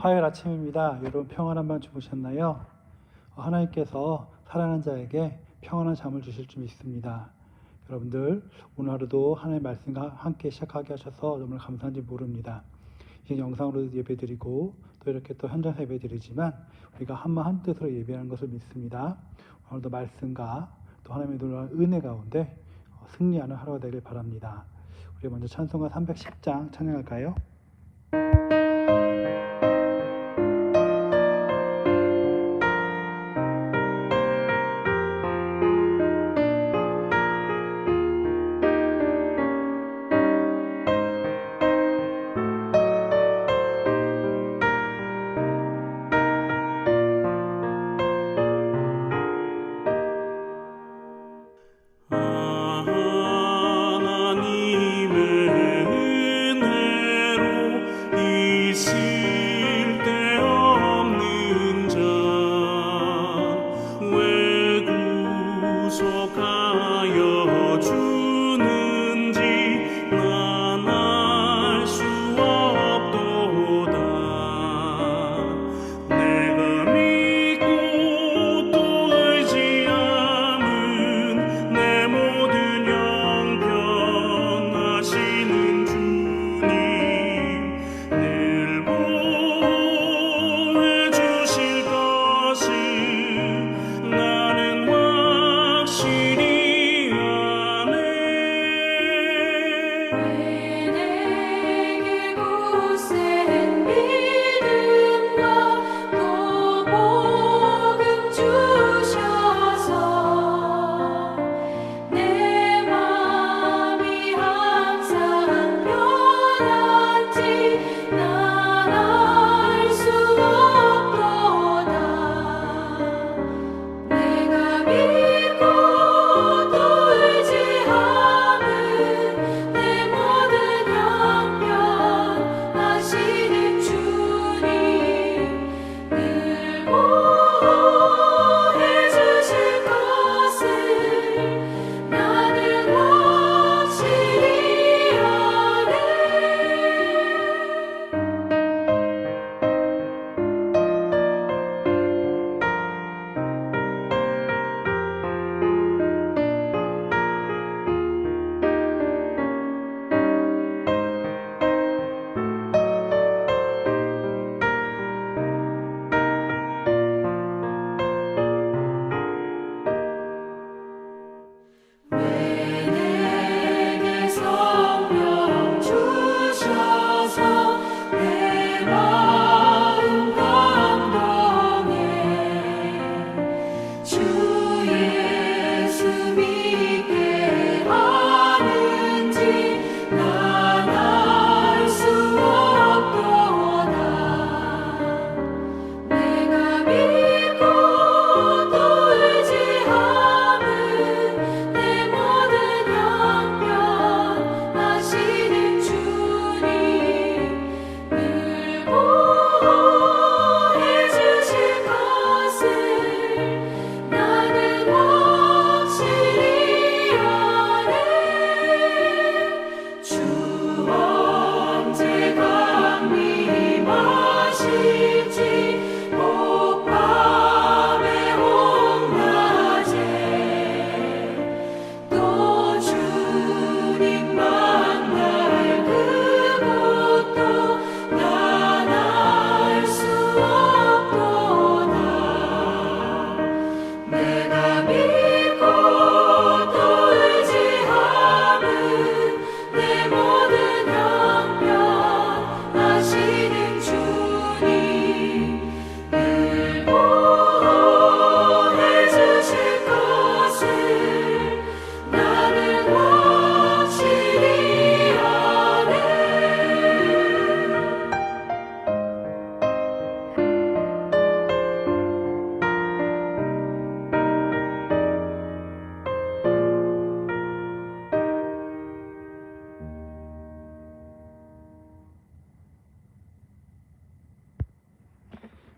화요일 아침입니다. 여러분 평안한 밤 주무셨나요? 하나님께서 사랑하는 자에게 평안한 잠을 주실 줄 믿습니다. 여러분들 오늘 하루도 하나님의 말씀과 함께 시작하게 하셔서 정말 감사한지 모릅니다. 이제 영상으로 예배드리고 또 이렇게 또 현장에서 예배드리지만 우리가 한마음 한뜻으로 예배하는 것을 믿습니다. 오늘도 말씀과 또 하나님의 놀라운 은혜 가운데 승리하는 하루가 되길 바랍니다. 우리 먼저 찬송가 310장 찬양할까요?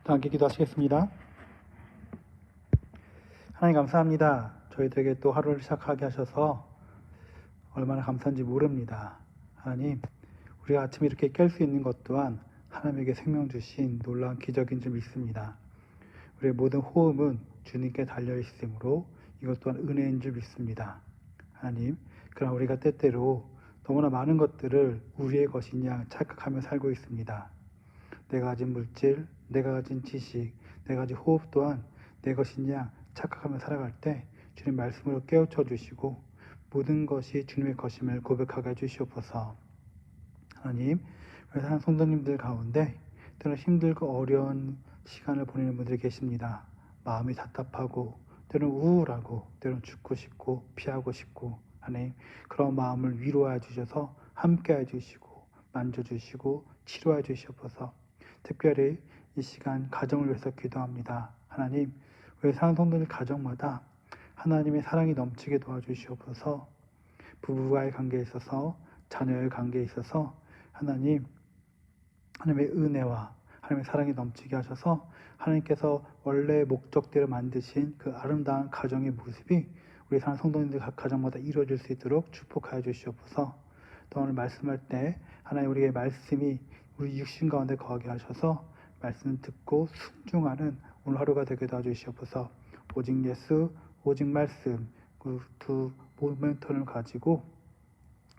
다 함께 기도하시겠습니다. 하나님 감사합니다. 저희들에게 또 하루를 시작하게 하셔서 얼마나 감사한지 모릅니다. 하나님, 우리가 아침에 이렇게 깰 수 있는 것 또한 하나님에게 생명 주신 놀라운 기적인 줄 믿습니다. 우리의 모든 호흡은 주님께 달려 있으므로 이것 또한 은혜인 줄 믿습니다. 하나님, 그러나 우리가 때때로 너무나 많은 것들을 우리의 것이냐 착각하며 살고 있습니다. 내가 가진 물질, 내가 가진 지식, 내가 가진 호흡 또한 내 것이냐 착각하며 살아갈 때 주님 말씀으로 깨우쳐 주시고 모든 것이 주님의 것임을 고백하게 해주시옵소서. 하나님, 사랑 성도님들 가운데 때로는 힘들고 어려운 시간을 보내는 분들이 계십니다. 마음이 답답하고 때로는 우울하고 때로는 죽고 싶고 피하고 싶고 하나님, 그런 마음을 위로해 주셔서 함께해 주시고 만져주시고 치료해 주시옵소서. 특별히 이 시간 가정을 위해서 기도합니다. 하나님, 우리 사랑 성도들 가정마다 하나님의 사랑이 넘치게 도와주시옵소서. 부부와의 관계에 있어서 자녀의 관계에 있어서 하나님의 은혜와 하나님의 사랑이 넘치게 하셔서 하나님께서 원래 목적대로 만드신 그 아름다운 가정의 모습이 우리 사랑 성도님들 각 가정마다 이루어질 수 있도록 축복하여 주시옵소서. 또 오늘 말씀할 때 하나님 우리의 말씀이 우리 육신 가운데 거하게 하셔서 말씀을 듣고 순종하는 오늘 하루가 되게 도와주시옵소서. 오직 예수, 오직 말씀, 그 두 모멘텀을 가지고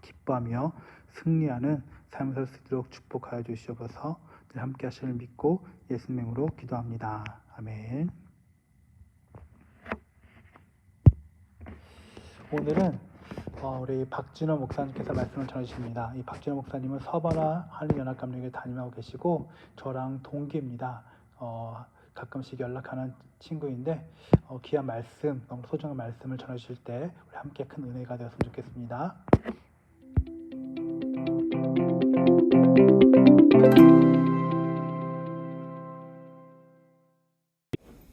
기뻐하며 승리하는 삶을 살 수 있도록 축복하여 주시옵소서. 늘 함께 하시를 믿고 예수님 이름으로 기도합니다. 아멘. 오늘은 우리 박진호 목사님께서 말씀을 전해주십니다. 이 박진호 목사님은 서바나 한인연합감리교회 담임하고 계시고 저랑 동기입니다. 가끔씩 연락하는 친구인데 귀한 말씀, 너무 소중한 말씀을 전해주실 때 우리 함께 큰 은혜가 되었으면 좋겠습니다.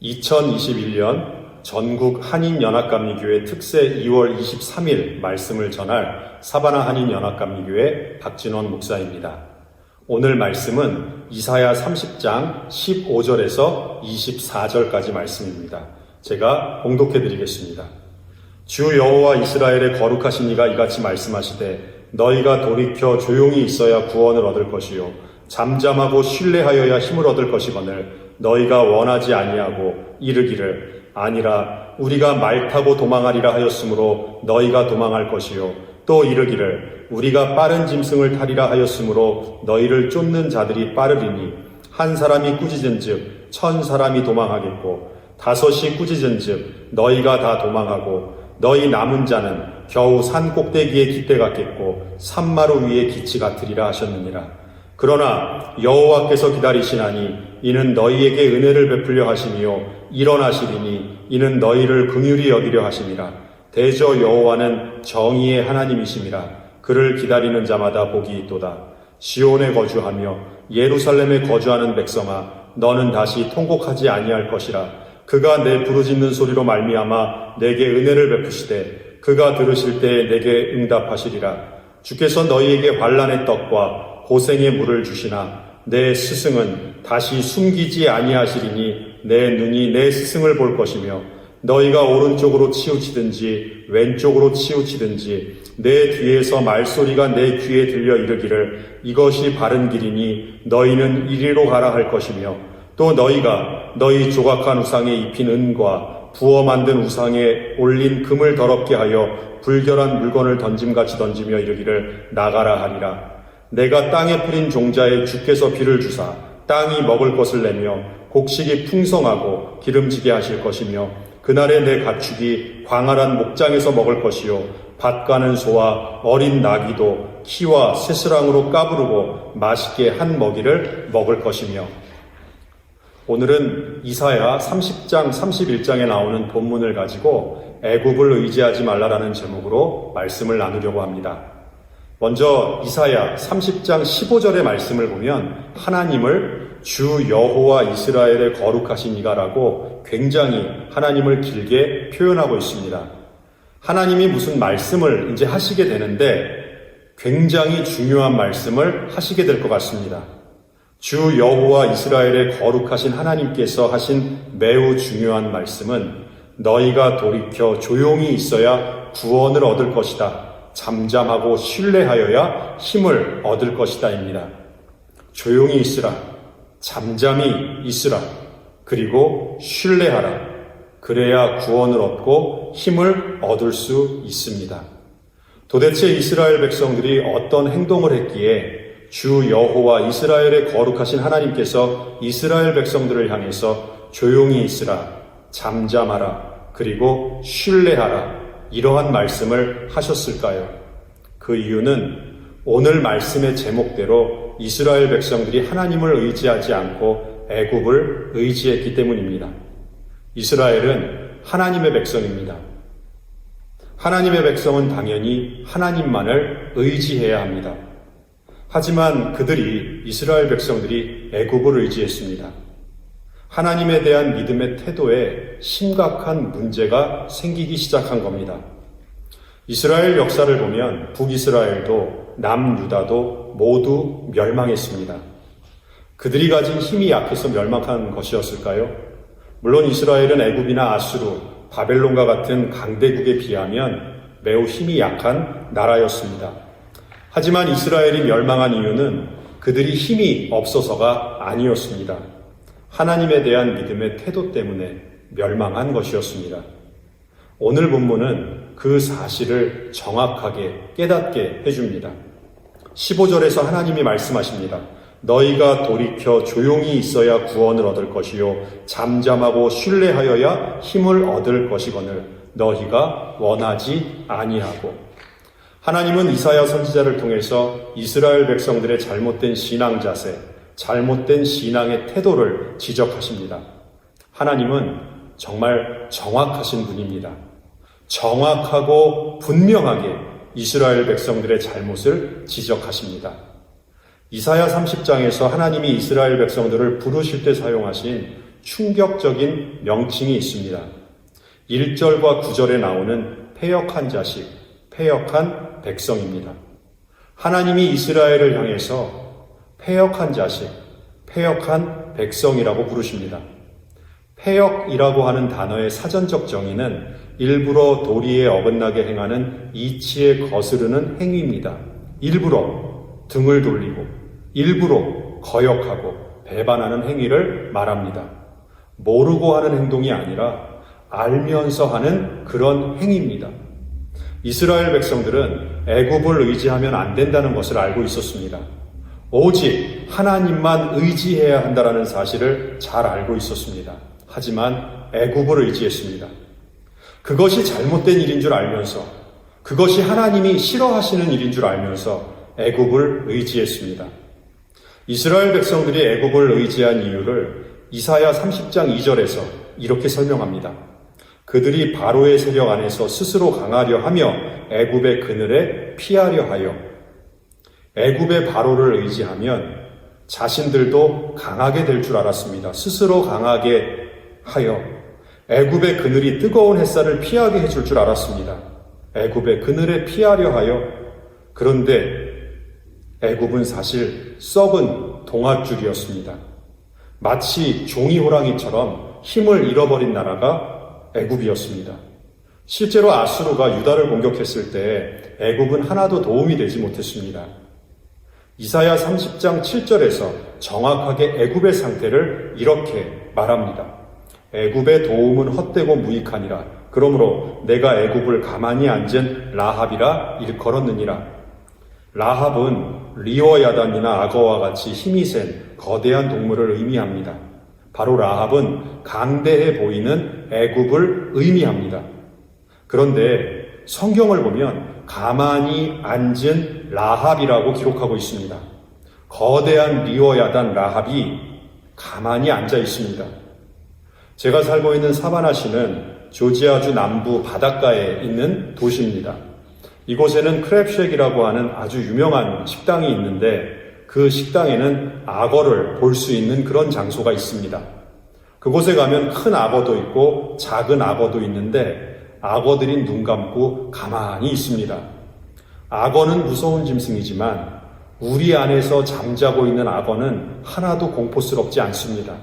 2021년 전국 한인연합감리교회 특세 2월 23일 말씀을 전할 사바나 한인연합감리교회 박진원 목사입니다. 오늘 말씀은 이사야 30장 15절에서 24절까지 말씀입니다. 제가 봉독해 드리겠습니다. 주 여호와 이스라엘의 거룩하신 이가 이같이 말씀하시되 너희가 돌이켜 조용히 있어야 구원을 얻을 것이요 잠잠하고 신뢰하여야 힘을 얻을 것이거늘 너희가 원하지 아니하고 이르기를 아니라 우리가 말 타고 도망하리라 하였으므로 너희가 도망할 것이요 또 이르기를 우리가 빠른 짐승을 타리라 하였으므로 너희를 쫓는 자들이 빠르리니 한 사람이 꾸짖은즉 1000사람이 도망하겠고 5이 꾸짖은즉 너희가 다 도망하고 너희 남은 자는 겨우 산 꼭대기에 깃대 같겠고 산마루 위에 기치 같으리라 하셨느니라. 그러나 여호와께서 기다리시나니 이는 너희에게 은혜를 베풀려 하심이요 일어나시리니 이는 너희를 긍휼히 여기려 하심이라. 대저 여호와는 정의의 하나님이심이라. 그를 기다리는 자마다 복이 있도다. 시온에 거주하며 예루살렘에 거주하는 백성아 너는 다시 통곡하지 아니할 것이라. 그가 내 부르짖는 소리로 말미암아 내게 은혜를 베푸시되 그가 들으실 때에 내게 응답하시리라. 주께서 너희에게 환난의 떡과 고생의 물을 주시나 내 스승은 다시 숨기지 아니하시리니 내 눈이 내 스승을 볼 것이며 너희가 오른쪽으로 치우치든지 왼쪽으로 치우치든지 내 뒤에서 말소리가 내 귀에 들려 이르기를 이것이 바른 길이니 너희는 이리로 가라 할 것이며 또 너희가 너희 조각한 우상에 입힌 은과 부어 만든 우상에 올린 금을 더럽게 하여 불결한 물건을 던짐같이 던지며 이르기를 나가라 하리라. 내가 땅에 뿌린 종자에 주께서 비를 주사 땅이 먹을 것을 내며 곡식이 풍성하고 기름지게 하실 것이며 그날에 내 가축이 광활한 목장에서 먹을 것이요 밭 가는 소와 어린 나귀도 키와 새스랑으로 까부르고 맛있게 한 먹이를 먹을 것이며. 오늘은 이사야 30장 31장에 나오는 본문을 가지고 애굽을 의지하지 말라라는 제목으로 말씀을 나누려고 합니다. 먼저 이사야 30장 15절의 말씀을 보면 하나님을 주 여호와 이스라엘의 거룩하신 이가라고 굉장히 하나님을 길게 표현하고 있습니다. 하나님이 무슨 말씀을 이제 하시게 되는데 굉장히 중요한 말씀을 하시게 될 것 같습니다. 주 여호와 이스라엘의 거룩하신 하나님께서 하신 매우 중요한 말씀은 너희가 돌이켜 조용히 있어야 구원을 얻을 것이다. 잠잠하고 신뢰하여야 힘을 얻을 것이다입니다. 조용히 있으라, 잠잠히 있으라, 그리고 신뢰하라. 그래야 구원을 얻고 힘을 얻을 수 있습니다. 도대체 이스라엘 백성들이 어떤 행동을 했기에 주 여호와 이스라엘의 거룩하신 하나님께서 이스라엘 백성들을 향해서 조용히 있으라, 잠잠하라, 그리고 신뢰하라, 이러한 말씀을 하셨을까요? 그 이유는 오늘 말씀의 제목대로 이스라엘 백성들이 하나님을 의지하지 않고 애굽을 의지했기 때문입니다. 이스라엘은 하나님의 백성입니다. 하나님의 백성은 당연히 하나님만을 의지해야 합니다. 하지만 이스라엘 백성들이 애굽을 의지했습니다. 하나님에 대한 믿음의 태도에 심각한 문제가 생기기 시작한 겁니다. 이스라엘 역사를 보면 북이스라엘도 남유다도 모두 멸망했습니다. 그들이 가진 힘이 약해서 멸망한 것이었을까요? 물론 이스라엘은 애굽이나 아수르, 바벨론과 같은 강대국에 비하면 매우 힘이 약한 나라였습니다. 하지만 이스라엘이 멸망한 이유는 그들이 힘이 없어서가 아니었습니다. 하나님에 대한 믿음의 태도 때문에 멸망한 것이었습니다. 오늘 본문은 그 사실을 정확하게 깨닫게 해줍니다. 15절에서 하나님이 말씀하십니다. 너희가 돌이켜 조용히 있어야 구원을 얻을 것이요 잠잠하고 신뢰하여야 힘을 얻을 것이거늘 너희가 원하지 아니하고. 하나님은 이사야 선지자를 통해서 이스라엘 백성들의 잘못된 신앙 자세, 잘못된 신앙의 태도를 지적하십니다. 하나님은 정말 정확하신 분입니다. 정확하고 분명하게 이스라엘 백성들의 잘못을 지적하십니다. 이사야 30장에서 하나님이 이스라엘 백성들을 부르실 때 사용하신 충격적인 명칭이 있습니다. 1절과 9절에 나오는 패역한 자식, 패역한 백성입니다. 하나님이 이스라엘을 향해서 패역한 자식, 패역한 백성이라고 부르십니다. 패역이라고 하는 단어의 사전적 정의는 일부러 도리에 어긋나게 행하는 이치에 거스르는 행위입니다. 일부러 등을 돌리고 일부러 거역하고 배반하는 행위를 말합니다. 모르고 하는 행동이 아니라 알면서 하는 그런 행위입니다. 이스라엘 백성들은 애굽을 의지하면 안 된다는 것을 알고 있었습니다. 오직 하나님만 의지해야 한다는 사실을 잘 알고 있었습니다. 하지만 애굽을 의지했습니다. 그것이 잘못된 일인 줄 알면서, 그것이 하나님이 싫어하시는 일인 줄 알면서 애굽을 의지했습니다. 이스라엘 백성들이 애굽을 의지한 이유를 이사야 30장 2절에서 이렇게 설명합니다. 그들이 바로의 세력 안에서 스스로 강하려 하며 애굽의 그늘에 피하려 하여. 애굽의 바로를 의지하면 자신들도 강하게 될 줄 알았습니다. 스스로 강하게 하여 애굽의 그늘이 뜨거운 햇살을 피하게 해줄 줄 알았습니다. 애굽의 그늘에 피하려 하여. 그런데 애굽은 사실 썩은 동아줄이었습니다. 마치 종이 호랑이처럼 힘을 잃어버린 나라가 애굽이었습니다. 실제로 아수르가 유다를 공격했을 때 애굽은 하나도 도움이 되지 못했습니다. 이사야 30장 7절에서 정확하게 애굽의 상태를 이렇게 말합니다. 애굽의 도움은 헛되고 무익하니라. 그러므로 내가 애굽을 가만히 앉은 라합이라 일컬었느니라. 라합은 리워야단이나 악어와 같이 힘이 센 거대한 동물을 의미합니다. 바로 라합은 강대해 보이는 애굽을 의미합니다. 그런데 성경을 보면 가만히 앉은 라합이라고 기록하고 있습니다. 거대한 리워야단 라합이 가만히 앉아 있습니다. 제가 살고 있는 사바나시는 조지아주 남부 바닷가에 있는 도시입니다. 이곳에는 크랩쉑이라고 하는 아주 유명한 식당이 있는데 그 식당에는 악어를 볼 수 있는 그런 장소가 있습니다. 그곳에 가면 큰 악어도 있고 작은 악어도 있는데 악어들이 눈 감고 가만히 있습니다. 악어는 무서운 짐승이지만 우리 안에서 잠자고 있는 악어는 하나도 공포스럽지 않습니다.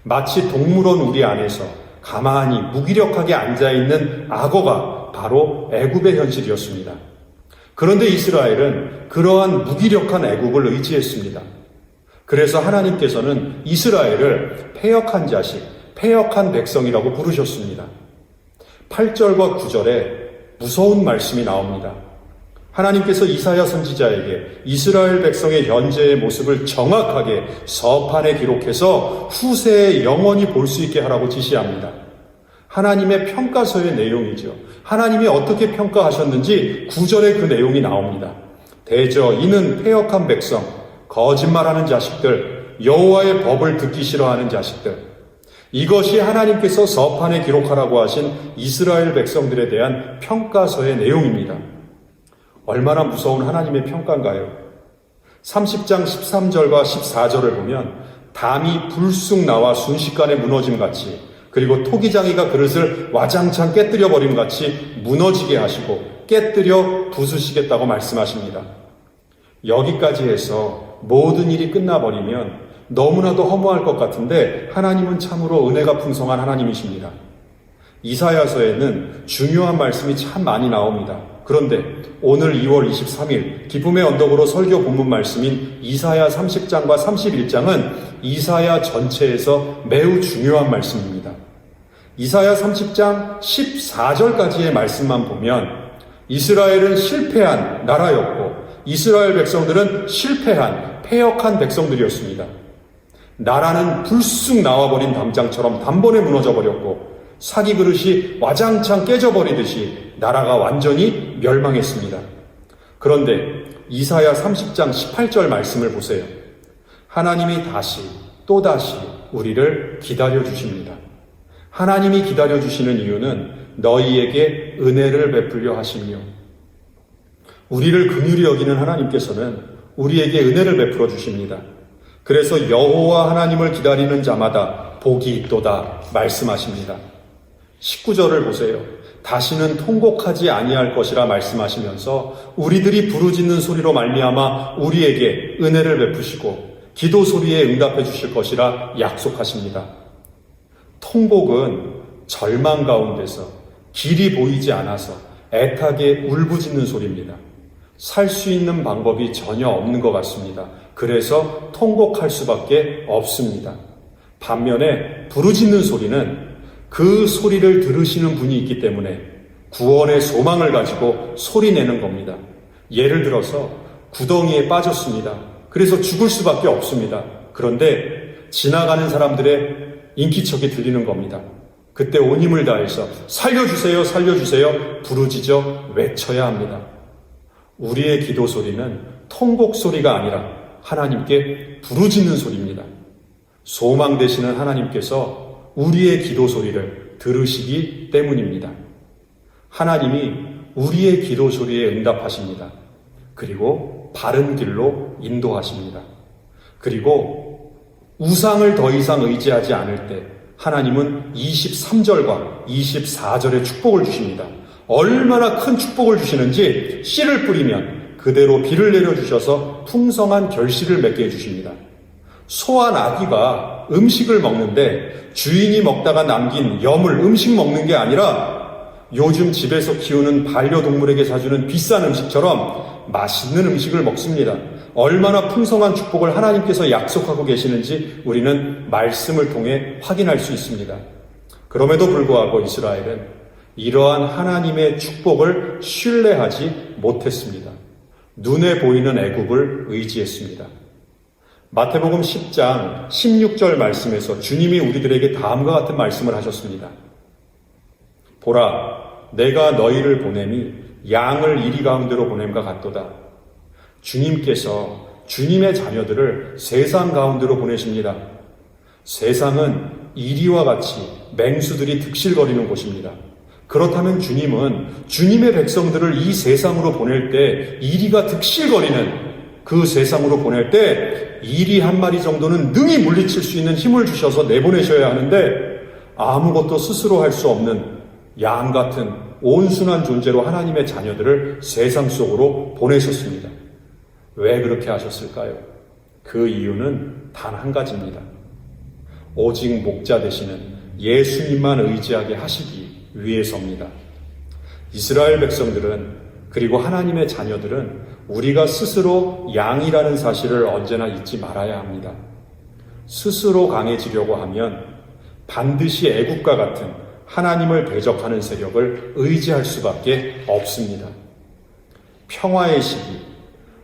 마치 동물원 우리 안에서 가만히 무기력하게 앉아있는 악어가 바로 애굽의 현실이었습니다. 그런데 이스라엘은 그러한 무기력한 애굽을 의지했습니다. 그래서 하나님께서는 이스라엘을 패역한 자식, 패역한 백성이라고 부르셨습니다. 8절과 9절에 무서운 말씀이 나옵니다. 하나님께서 이사야 선지자에게 이스라엘 백성의 현재의 모습을 정확하게 서판에 기록해서 후세에 영원히 볼 수 있게 하라고 지시합니다. 하나님의 평가서의 내용이죠. 하나님이 어떻게 평가하셨는지 9절에 그 내용이 나옵니다. 대저 이는 패역한 백성, 거짓말하는 자식들, 여호와의 법을 듣기 싫어하는 자식들. 이것이 하나님께서 서판에 기록하라고 하신 이스라엘 백성들에 대한 평가서의 내용입니다. 얼마나 무서운 하나님의 평가인가요? 30장 13절과 14절을 보면 담이 불쑥 나와 순식간에 무너짐 같이, 그리고 토기장이가 그릇을 와장창 깨뜨려 버림 같이 무너지게 하시고 깨뜨려 부수시겠다고 말씀하십니다. 여기까지 해서 모든 일이 끝나버리면 너무나도 허무할 것 같은데 하나님은 참으로 은혜가 풍성한 하나님이십니다. 이사야서에는 중요한 말씀이 참 많이 나옵니다. 그런데 오늘 2월 23일 기쁨의 언덕으로 설교 본문 말씀인 이사야 30장과 31장은 이사야 전체에서 매우 중요한 말씀입니다. 이사야 30장 14절까지의 말씀만 보면 이스라엘은 실패한 나라였고 이스라엘 백성들은 실패한 패역한 백성들이었습니다. 나라는 불쑥 나와버린 담장처럼 단번에 무너져버렸고 사기 그릇이 와장창 깨져버리듯이 나라가 완전히 멸망했습니다. 그런데 이사야 30장 18절 말씀을 보세요. 하나님이 다시 또다시 우리를 기다려주십니다. 하나님이 기다려주시는 이유는 너희에게 은혜를 베풀려 하시며 우리를 긍휼히 여기는 하나님께서는 우리에게 은혜를 베풀어 주십니다. 그래서 여호와 하나님을 기다리는 자마다 복이 있도다 말씀하십니다. 19절을 보세요. 다시는 통곡하지 아니할 것이라 말씀하시면서 우리들이 부르짖는 소리로 말미암아 우리에게 은혜를 베푸시고 기도 소리에 응답해 주실 것이라 약속하십니다. 통곡은 절망 가운데서 길이 보이지 않아서 애타게 울부짖는 소리입니다. 살 수 있는 방법이 전혀 없는 것 같습니다. 그래서 통곡할 수밖에 없습니다. 반면에 부르짖는 소리는 그 소리를 들으시는 분이 있기 때문에 구원의 소망을 가지고 소리내는 겁니다. 예를 들어서 구덩이에 빠졌습니다. 그래서 죽을 수밖에 없습니다. 그런데 지나가는 사람들의 인기척이 들리는 겁니다. 그때 온 힘을 다해서 살려주세요, 살려주세요 부르짖어 외쳐야 합니다. 우리의 기도 소리는 통곡 소리가 아니라 하나님께 부르짖는 소리입니다. 소망 되시는 하나님께서 우리의 기도 소리를 들으시기 때문입니다. 하나님이 우리의 기도 소리에 응답하십니다. 그리고 바른 길로 인도하십니다. 그리고 우상을 더 이상 의지하지 않을 때 하나님은 23절과 24절의 축복을 주십니다. 얼마나 큰 축복을 주시는지 씨를 뿌리면 그대로 비를 내려주셔서 풍성한 결실을 맺게 해주십니다. 소와 나귀가 음식을 먹는데 주인이 먹다가 남긴 염을 음식 먹는 게 아니라 요즘 집에서 키우는 반려동물에게 사주는 비싼 음식처럼 맛있는 음식을 먹습니다. 얼마나 풍성한 축복을 하나님께서 약속하고 계시는지 우리는 말씀을 통해 확인할 수 있습니다. 그럼에도 불구하고 이스라엘은 이러한 하나님의 축복을 신뢰하지 못했습니다. 눈에 보이는 애국을 의지했습니다. 마태복음 10장 16절 말씀에서 주님이 우리들에게 다음과 같은 말씀을 하셨습니다. 보라, 내가 너희를 보냄이 양을 이리 가운데로 보냄과 같도다. 주님께서 주님의 자녀들을 세상 가운데로 보내십니다. 세상은 이리와 같이 맹수들이 득실거리는 곳입니다. 그렇다면 주님은 주님의 백성들을 이 세상으로 보낼 때 이리가 득실거리는 그 세상으로 보낼 때 이리 한 마리 정도는 능히 물리칠 수 있는 힘을 주셔서 내보내셔야 하는데 아무것도 스스로 할 수 없는 양 같은 온순한 존재로 하나님의 자녀들을 세상 속으로 보내셨습니다. 왜 그렇게 하셨을까요? 그 이유는 단 한 가지입니다. 오직 목자 되시는 예수님만 의지하게 하시기 위해서입니다. 이스라엘 백성들은 그리고 하나님의 자녀들은 우리가 스스로 양이라는 사실을 언제나 잊지 말아야 합니다. 스스로 강해지려고 하면 반드시 애국과 같은 하나님을 대적하는 세력을 의지할 수밖에 없습니다. 평화의 시기,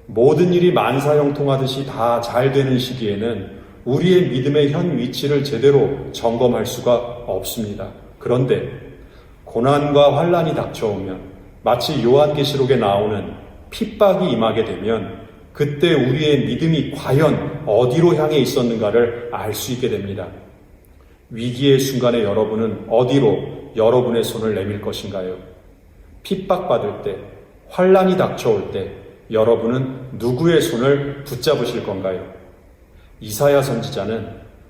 모든 일이 만사형통하듯이 다 잘 되는 시기에는 우리의 믿음의 현 위치를 제대로 점검할 수가 없습니다. 그런데 고난과 환란이 닥쳐오면 마치 요한계시록에 나오는 핍박이 임하게 되면 그때 우리의 믿음이 과연 어디로 향해 있었는가를 알 수 있게 됩니다. 위기의 순간에 여러분은 어디로 여러분의 손을 내밀 것인가요? 핍박받을 때, 환란이 닥쳐올 때 여러분은 누구의 손을 붙잡으실 건가요? 이사야 선지자는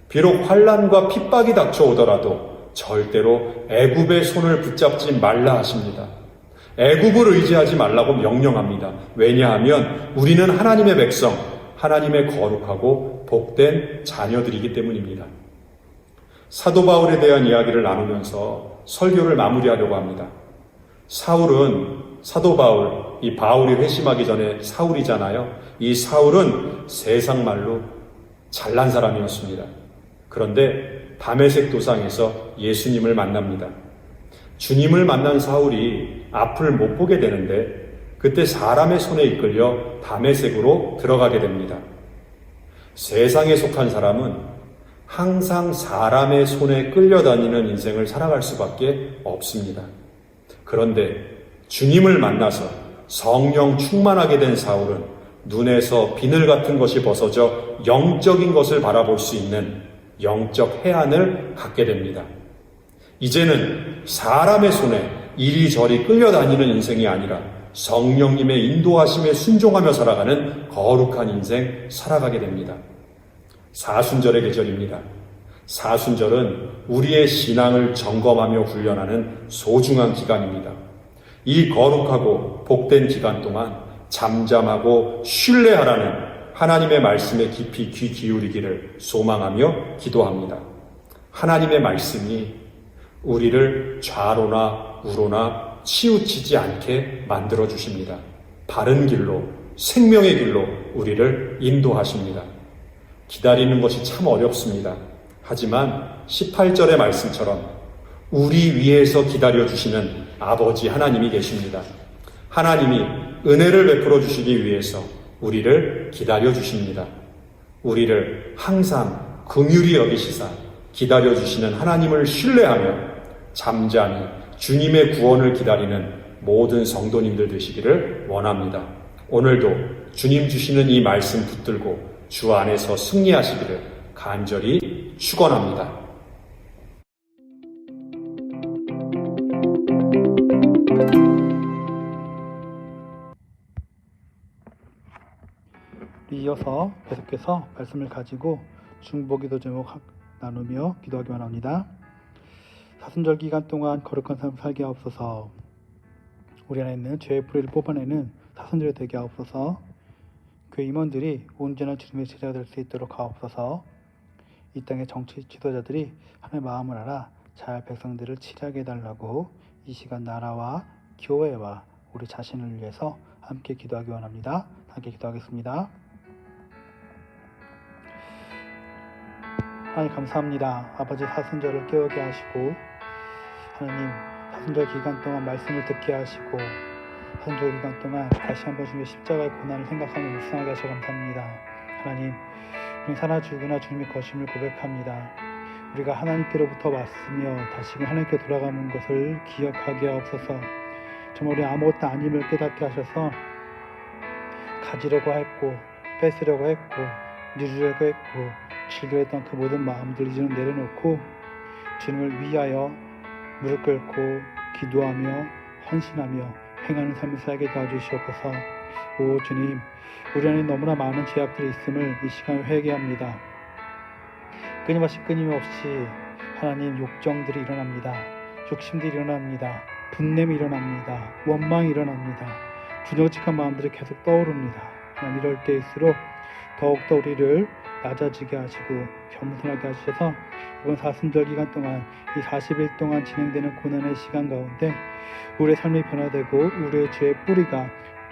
비록 환란과 핍박이 닥쳐오더라도 절대로 애굽의 손을 붙잡지 말라 하십니다. 애굽을 의지하지 말라고 명령합니다. 왜냐하면 우리는 하나님의 백성, 하나님의 거룩하고 복된 자녀들이기 때문입니다. 사도 바울에 대한 이야기를 나누면서 설교를 마무리하려고 합니다. 사도 바울, 이 바울이 회심하기 전에 사울이잖아요. 이 사울은 세상 말로 잘난 사람이었습니다. 그런데 다메섹 도상에서 예수님을 만납니다. 주님을 만난 사울이 앞을 못 보게 되는데 그때 사람의 손에 이끌려 다메섹으로 들어가게 됩니다. 세상에 속한 사람은 항상 사람의 손에 끌려다니는 인생을 살아갈 수밖에 없습니다. 그런데 주님을 만나서 성령 충만하게 된 사울은 눈에서 비늘 같은 것이 벗어져 영적인 것을 바라볼 수 있는 영적 해안을 갖게 됩니다. 이제는 사람의 손에 이리저리 끌려다니는 인생이 아니라 성령님의 인도하심에 순종하며 살아가는 거룩한 인생 살아가게 됩니다. 사순절의 계절입니다. 사순절은 우리의 신앙을 점검하며 훈련하는 소중한 기간입니다. 이 거룩하고 복된 기간 동안 잠잠하고 신뢰하라는 하나님의 말씀에 깊이 귀 기울이기를 소망하며 기도합니다. 하나님의 말씀이 우리를 좌로나 우로나 치우치지 않게 만들어 주십니다. 바른 길로, 생명의 길로 우리를 인도하십니다. 기다리는 것이 참 어렵습니다. 하지만 18절의 말씀처럼 우리 위에서 기다려주시는 아버지 하나님이 계십니다. 하나님이 은혜를 베풀어 주시기 위해서 우리를 기다려주십니다. 우리를 항상 긍휼히 여기시사 기다려주시는 하나님을 신뢰하며 잠잠히 주님의 구원을 기다리는 모든 성도님들 되시기를 원합니다. 오늘도 주님 주시는 이 말씀 붙들고 주 안에서 승리하시기를 간절히 축원합니다. 이어서 계속해서 말씀을 가지고 중보기도 제목 나누며 기도하기 원합니다. 사순절 기간 동안 거룩한 삶 살게 하옵소서. 우리 안에 있는 죄의 뿌리를 뽑아내는 사순절이 되게 하옵소서. 교회 임원들이 온전한 주님의 제자가 될 수 있도록 하옵소서. 이 땅의 정치 지도자들이 하나님의 마음을 알아 잘 백성들을 치리하게 해달라고 이 시간 나라와 교회와 우리 자신을 위해서 함께 기도하기 원합니다. 함께 기도하겠습니다. 하나님 감사합니다. 아버지 사순절을 깨우게 하시고 하나님 사순절 기간 동안 말씀을 듣게 하시고 사순절 기간 동안 다시 한번 주님의 십자가의 고난을 생각하며 묵상하게 하셔서 감사합니다. 하나님 우리 살아주구나 주님의 거심을 고백합니다. 우리가 하나님께로부터 왔으며 다시금 하나님께 돌아가는 것을 기억하게 하옵소서. 정말 우리 아무것도 아님을 깨닫게 하셔서 가지려고 했고 뺏으려고 했고 누리려고 했고 즐기려 했던 그 모든 마음들 이제는 내려놓고 주님을 위하여 무릎 꿇고 기도하며 헌신하며 행하는 삶을 살게 도와주시옵소서. 오 주님, 우리 안에 너무나 많은 죄악들이 있음을 이 시간에 회개합니다. 끊임없이 하나님 욕정들이 일어납니다. 욕심들이 일어납니다. 분냄이 일어납니다. 원망이 일어납니다. 불정직한 마음들이 계속 떠오릅니다. 하나님 이럴 때일수록 더욱더 우리를 낮아지게 하시고 겸손하게 하셔서 이번 사순절 기간 동안 이 40일 동안 진행되는 고난의 시간 가운데 우리의 삶이 변화되고 우리의 죄의 뿌리가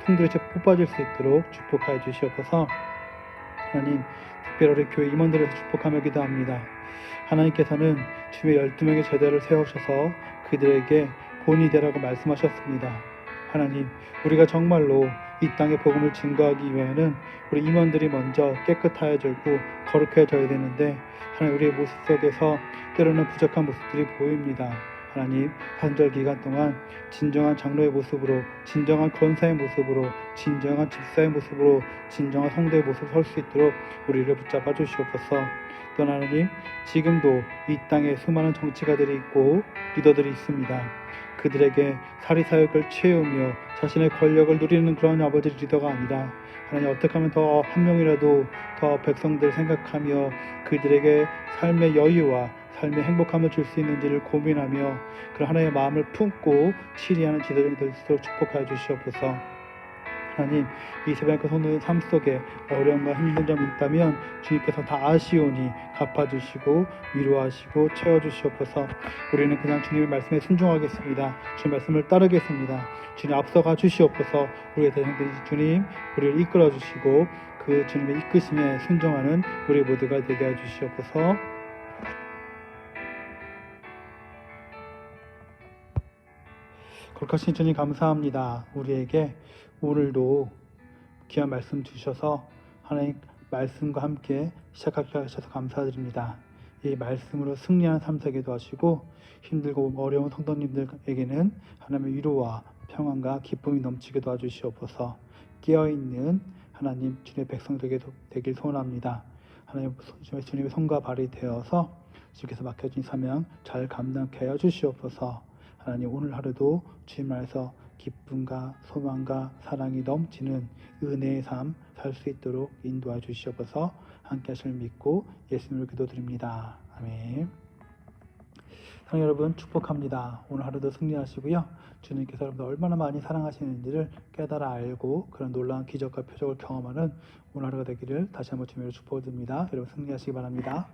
풍들이 뽑아질 수 있도록 축복하여 주시옵소서. 하나님, 특별히 우리 교회 임원들에서 축복하며 기도합니다. 하나님께서는 주의 12명의 제자를 세우셔서 그들에게 본이 되라고 말씀하셨습니다. 하나님, 우리가 정말로 이 땅의 복음을 증거하기 위해서는 우리 임원들이 먼저 깨끗하여지고 거룩해져야 되는데, 하나님, 우리의 모습 속에서 때로는 부족한 모습들이 보입니다. 하나님, 한절 기간 동안 진정한 장로의 모습으로, 진정한 권사의 모습으로, 진정한 집사의 모습으로, 진정한 성도의 모습을 설 수 있도록 우리를 붙잡아 주시옵소서. 또 하나님, 지금도 이 땅에 수많은 정치가들이 있고 리더들이 있습니다. 그들에게 사리사욕을 채우며 자신의 권력을 누리는 그런 아버지 리더가 아니라, 하나님, 어떻게 하면 더 한 명이라도 더 백성들을 생각하며 그들에게 삶의 여유와 삶의 행복함을 줄 수 있는지를 고민하며 그런 하나님의 마음을 품고 치리하는 지도자가 될 수 있도록 축복하여 주시옵소서. 하나님, 이 새벽에 성도의 삶 속에 어려움과 힘든 점이 있다면 주님께서 다 아시오니 갚아주시고 위로하시고 채워주시옵소서. 우리는 그냥 주님의 말씀에 순종하겠습니다. 주님의 말씀을 따르겠습니다. 주님 앞서가 주시옵소서. 우리의 대상된 주님, 우리를 이끌어 주시고 그 주님의 이끄심에 순종하는 우리 모두가 되게 해 주시옵소서. 거룩하신 주님, 감사합니다. 우리에게 오늘도 귀한 말씀 주셔서 하나님 말씀과 함께 시작하게 하셔서 감사드립니다. 이 말씀으로 승리하는 삶 살게 도와주시고 힘들고 어려운 성도님들에게는 하나님의 위로와 평안과 기쁨이 넘치게 도와주시옵소서. 깨어있는 하나님 주님의 백성들에게 되길 소원합니다. 하나님 주님의 손과 발이 되어서 주께서 맡겨진 사명 잘 감당케 하여 주시옵소서. 하나님, 오늘 하루도 주님 안에서 기쁨과 소망과 사랑이 넘치는 은혜의 삶 살 수 있도록 인도해 주시옵소서. 함께 하실 믿고 예수님을 기도드립니다. 아멘. 사랑 여러분, 축복합니다. 오늘 하루도 승리하시고요. 주님께서 여러분들 얼마나 많이 사랑하시는지를 깨달아 알고 그런 놀라운 기적과 표적을 경험하는 오늘 하루가 되기를 다시 한번 주님으로 축복드립니다. 여러분 승리하시기 바랍니다.